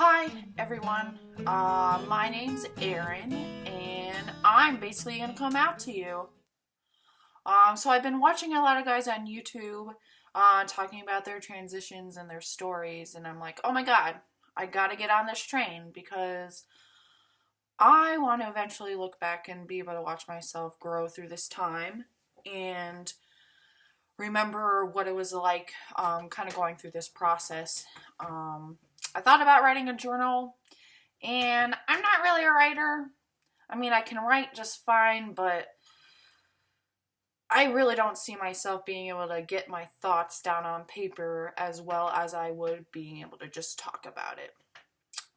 Hi everyone, my name's Erin and I'm basically going to come out to you. So I've been watching a lot of guys on YouTube talking about their transitions and their stories, and I'm like, oh my god, I gotta get on this train because I want to eventually look back and be able to watch myself grow through this time and remember what it was like kind of going through this process. I thought about writing a journal, and I'm not really a writer. I mean, I can write just fine, but I really don't see myself being able to get my thoughts down on paper as well as I would being able to just talk about it.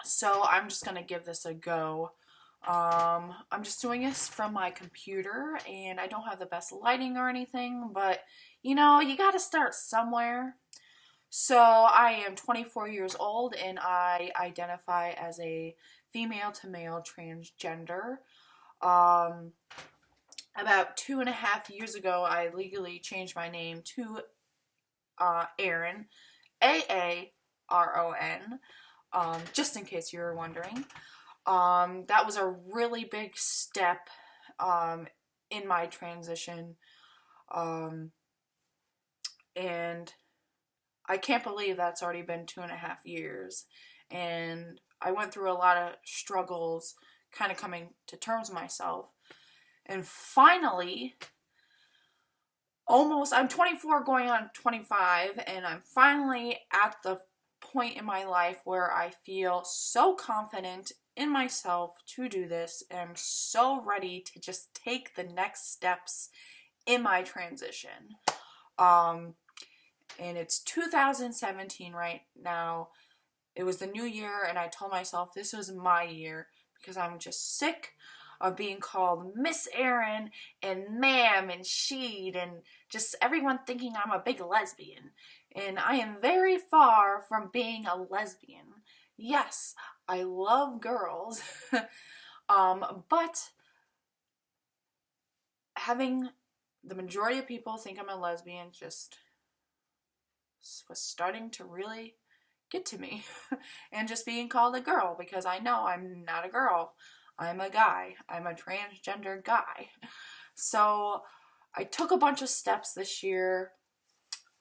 So I'm just going to give this a go. I'm just doing this from my computer, and I don't have the best lighting or anything, but you know, you got to start somewhere. So I am 24 years old and I identify as a female to male transgender. Um, about 2.5 years ago, I legally changed my name to Aaron, Aaron, just in case you were wondering. That was a really big step in my transition. And I can't believe that's already been 2.5 years. And I went through a lot of struggles kind of coming to terms with myself. And finally, I'm 24 going on 25, and I'm finally at the point in my life where I feel so confident in myself to do this, and I'm so ready to just take the next steps in my transition. And it's 2017 right now. It was the new year, and I told myself this was my year because I'm just sick of being called Miss Erin and ma'am and she'd and just everyone thinking I'm a big lesbian. And I am very far from being a lesbian. Yes, I love girls, but having the majority of people think I'm a lesbian just was starting to really get to me. And just being called a girl, because I know I'm not a girl. I'm a guy. I'm a transgender guy. So I took a bunch of steps this year.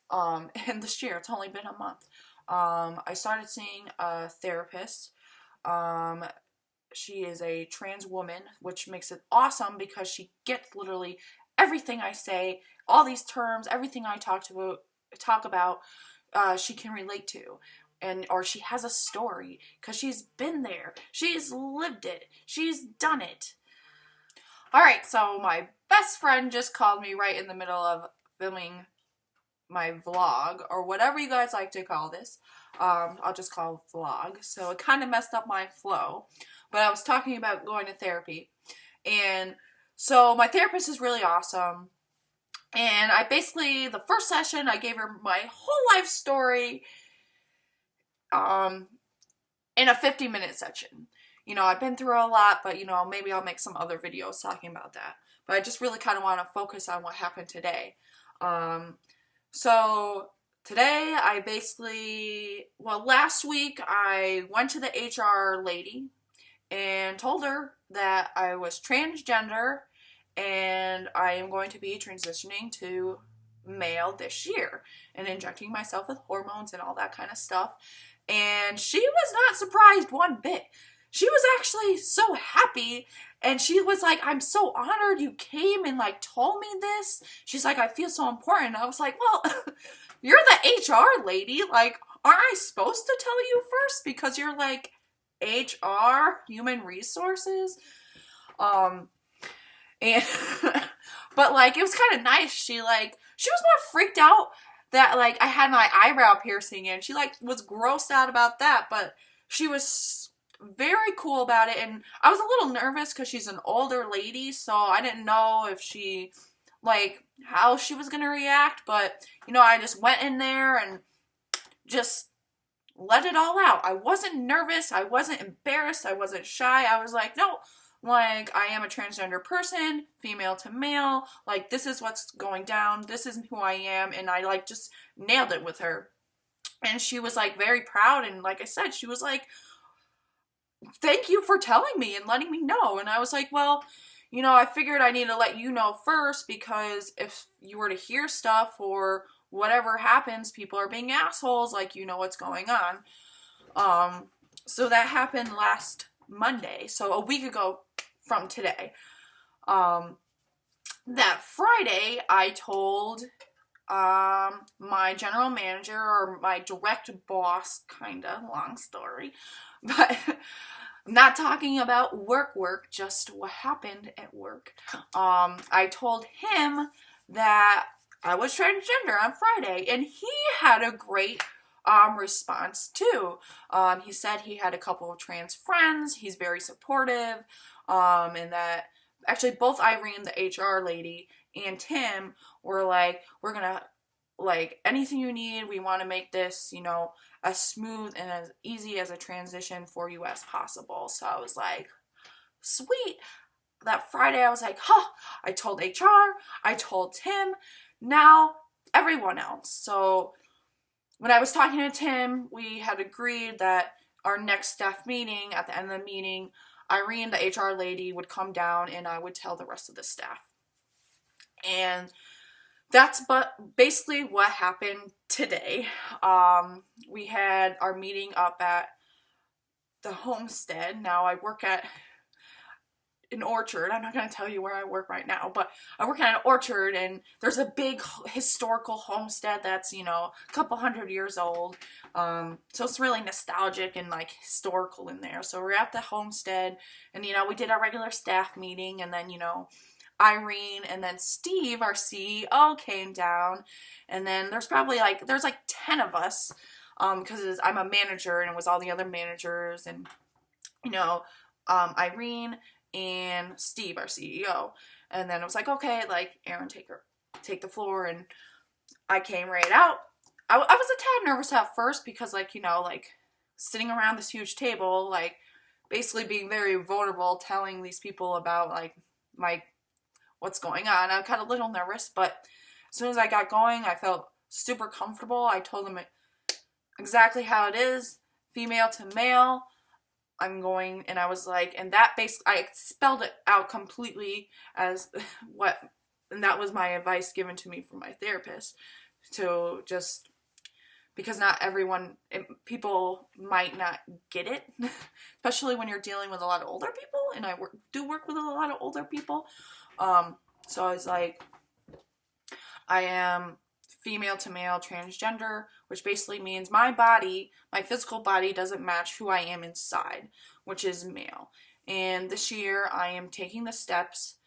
And this year, it's only been a month. I started seeing a therapist. She is a trans woman, which makes it awesome because she gets literally everything I say, all these terms, everything I talk about, she can relate to. Or she has a story because she's been there, she's lived it, she's done it. All right, so my best friend just called me right in the middle of filming my vlog, or whatever you guys like to call this. I'll just call it vlog. So it kind of messed up my flow, but I was talking about going to therapy, and so my therapist is really awesome. And the first session, I gave her my whole life story in a 50-minute section. You know, I've been through a lot, but you know, maybe I'll make some other videos talking about that. But I just really kind of want to focus on what happened today. So today last week I went to the HR lady and told her that I was transgender and I am going to be transitioning to male this year and injecting myself with hormones and all that kind of stuff. And she was not surprised one bit. She was actually so happy, and she was like, I'm so honored you came and like told me this. She's like, I feel so important. I was like, well, you're the HR lady. Like, aren't I supposed to tell you first because you're like HR, human resources? And but like it was kind of nice. She was more freaked out that like I had my eyebrow piercing, and she like was grossed out about that, but she was very cool about it. And I was a little nervous because she's an older lady, so I didn't know if she like how she was gonna react. But you know, I just went in there and just let it all out. I wasn't nervous, I wasn't embarrassed, I wasn't shy. I was like, no, like, I am a transgender person, female to male, like, this is what's going down, this is who I am, and I, like, just nailed it with her. And she was, like, very proud, and like I said, she was, like, thank you for telling me and letting me know. And I was like, well, I figured I need to let you know first, because if you were to hear stuff or whatever happens, people are being assholes, like, what's going on. So that happened last Monday, so a week ago from today. That Friday, I told my general manager, or my direct boss, kinda, long story, but I'm not talking about work, just what happened at work. I told him that I was transgender on Friday, and he had a great response too. He said he had a couple of trans friends. He's very supportive, and that actually both Irene, the HR lady, and Tim were like, we're gonna, like, anything you need, we want to make this, as smooth and as easy as a transition for you as possible. So I was like, sweet. That Friday I was like, I told HR, I told Tim, now everyone else. So when I was talking to Tim, we had agreed that our next staff meeting, at the end of the meeting, Irene, the HR lady, would come down and I would tell the rest of the staff. And that's basically what happened today. We had our meeting up at the homestead. Now I work at an orchard. I'm not going to tell you where I work right now, but I work at an orchard, and there's a big historical homestead that's, a couple hundred years old. So it's really nostalgic and like historical in there. So we're at the homestead, and, we did our regular staff meeting, and then, Irene and then Steve, our CEO, came down, and then there's like 10 of us, because I'm a manager, and it was all the other managers, and, Irene and Steve, our CEO. And then it was like, okay, like, Erin, take the floor. And I came right out. I was a tad nervous at first, because, like, sitting around this huge table, like, basically being very vulnerable, telling these people about, like, what's going on. I got a little nervous, but as soon as I got going, I felt super comfortable. I told them exactly how it is, female to male. I'm going, and I was like, and that basically, I spelled it out completely as and that was my advice given to me from my therapist, to just, because not everyone, people might not get it, especially when you're dealing with a lot of older people, and I do work with a lot of older people. So I was like, I am female to male transgender, which basically means my physical body doesn't match who I am inside, which is male. And this year I am taking the steps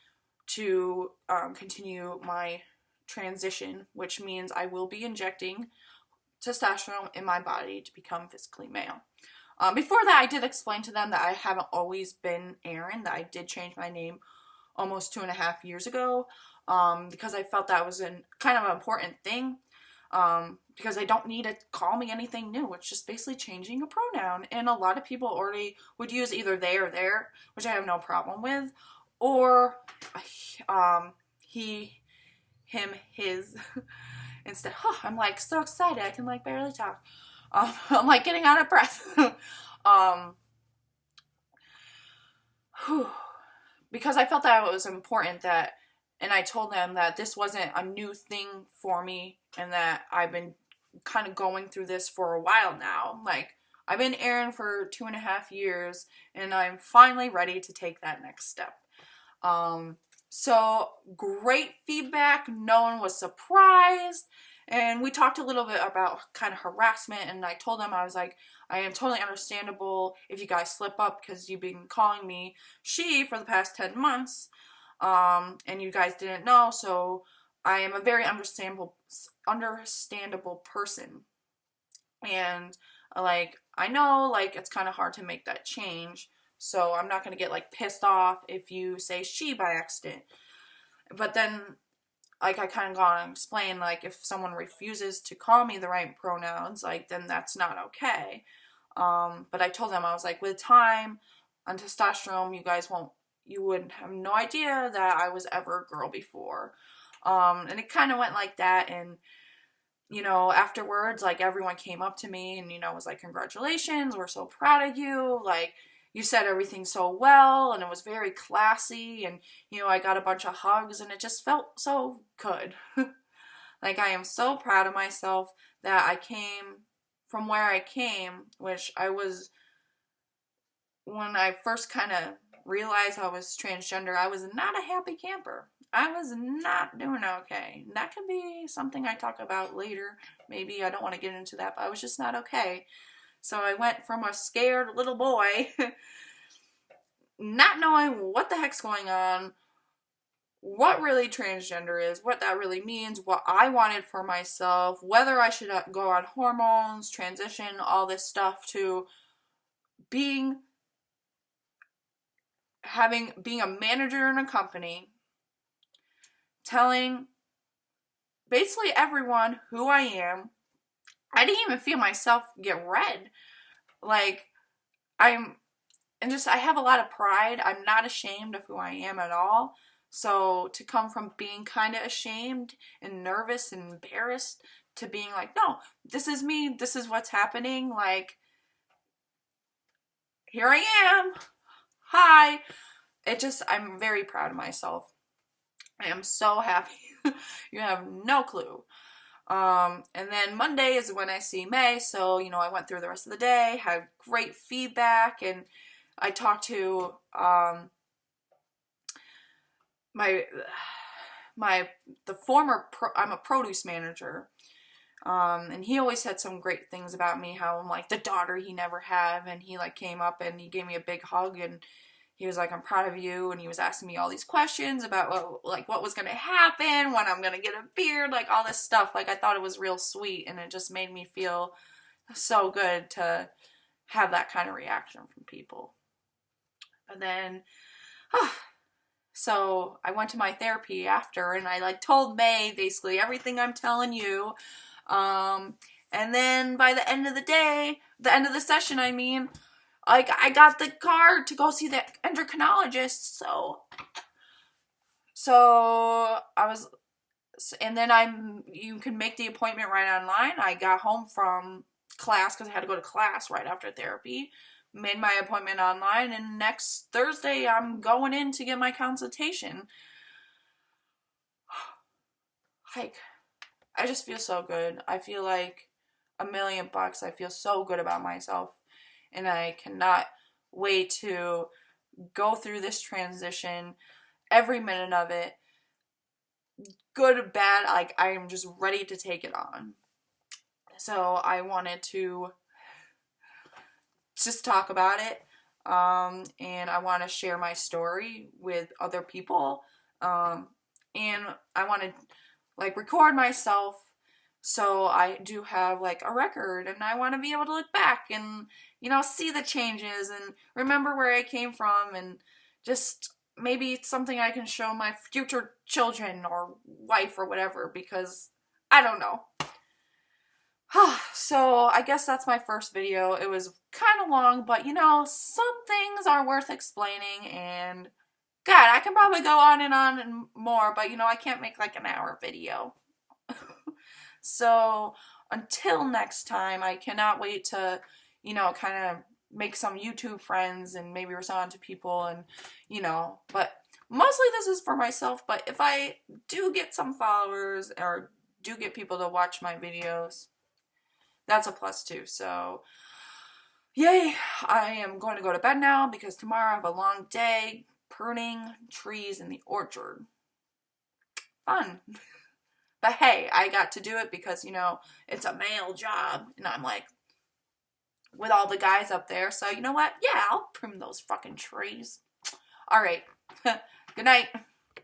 to continue my transition, which means I will be injecting testosterone in my body to become physically male. Before that, I did explain to them that I haven't always been Erin, that I did change my name almost 2.5 years ago, because I felt that was kind of an important thing, because I don't need to call me anything new. It's just basically changing a pronoun, and a lot of people already would use either they or their, which I have no problem with, or he, him, his, instead. I'm like so excited, I can like barely talk. I'm like getting out of breath. Because I felt that it was important that, and I told them that this wasn't a new thing for me, and that I've been kind of going through this for a while now. Like, I've been Erin for 2.5 years, and I'm finally ready to take that next step. So great feedback. No one was surprised. And we talked a little bit about kind of harassment, and I told them, I was like, I am totally understandable if you guys slip up, because you've been calling me she for the past 10 months, and you guys didn't know, so I am a very understandable person. And, like, I know, like, it's kind of hard to make that change, so I'm not going to get, like, pissed off if you say she by accident. But then, like, I kind of got to explain, like, if someone refuses to call me the right pronouns, like, then that's not okay. But I told them, I was like, with time on testosterone, you would have no idea that I was ever a girl before. And it kind of went like that, and, afterwards, like, everyone came up to me and, was like, congratulations, we're so proud of you, like, you said everything so well, and it was very classy, and, you know, I got a bunch of hugs, and it just felt so good. Like, I am so proud of myself that I came from where I came, which I was, when I first kind of realized I was transgender, I was not a happy camper. I was not doing okay. That could be something I talk about later. Maybe I don't want to get into that, but I was just not okay. So I went from a scared little boy, not knowing what the heck's going on, what really transgender is, what that really means, what I wanted for myself, whether I should go on hormones, transition, all this stuff, to being a manager in a company, telling basically everyone who I am. I didn't even feel myself get red. Like, I have a lot of pride. I'm not ashamed of who I am at all. So to come from being kind of ashamed and nervous and embarrassed to being like, no, this is me, this is what's happening, like, here I am, hi. I'm very proud of myself. I am so happy. You have no clue. And then Monday is when I see May, so, you know, I went through the rest of the day, had great feedback, and I talked to, I'm a produce manager, and he always said some great things about me, how I'm like the daughter he never had, and he like came up and he gave me a big hug, and he was like, I'm proud of you, and he was asking me all these questions about what was going to happen, when I'm going to get a beard, like all this stuff. Like, I thought it was real sweet, and it just made me feel so good to have that kind of reaction from people. And then, so I went to my therapy after, and I like told May basically everything I'm telling you. And then by the end of the day, the end of the session, I mean, like, I got the card to go see the endocrinologist, so I was, and then you can make the appointment right online. I got home from class, because I had to go to class right after therapy, made my appointment online, and next Thursday I'm going in to get my consultation. Like, I just feel so good. I feel like $1,000,000. I feel so good about myself, and I cannot wait to go through this transition, every minute of it, good or bad. Like, I am just ready to take it on. So I wanted to just talk about it, and I want to share my story with other people, and I want to like record myself, so I do have like a record, and I want to be able to look back and, you know, see the changes and remember where I came from, and just maybe it's something I can show my future children or wife or whatever, because I don't know. So I guess that's my first video. It was kind of long, but, you know, some things are worth explaining, and God, I can probably go on and more, but, you know, I can't make like an hour video. So until next time, I cannot wait to, you know, kind of make some YouTube friends and maybe respond to people, and, you know, but mostly this is for myself. But if I do get some followers or do get people to watch my videos, that's a plus too. So yay, I am going to go to bed now, because tomorrow I have a long day pruning trees in the orchard. Fun. But hey, I got to do it because, you know, it's a male job, and I'm like with all the guys up there, so you know what? Yeah, I'll prune those fucking trees. All right. Good night.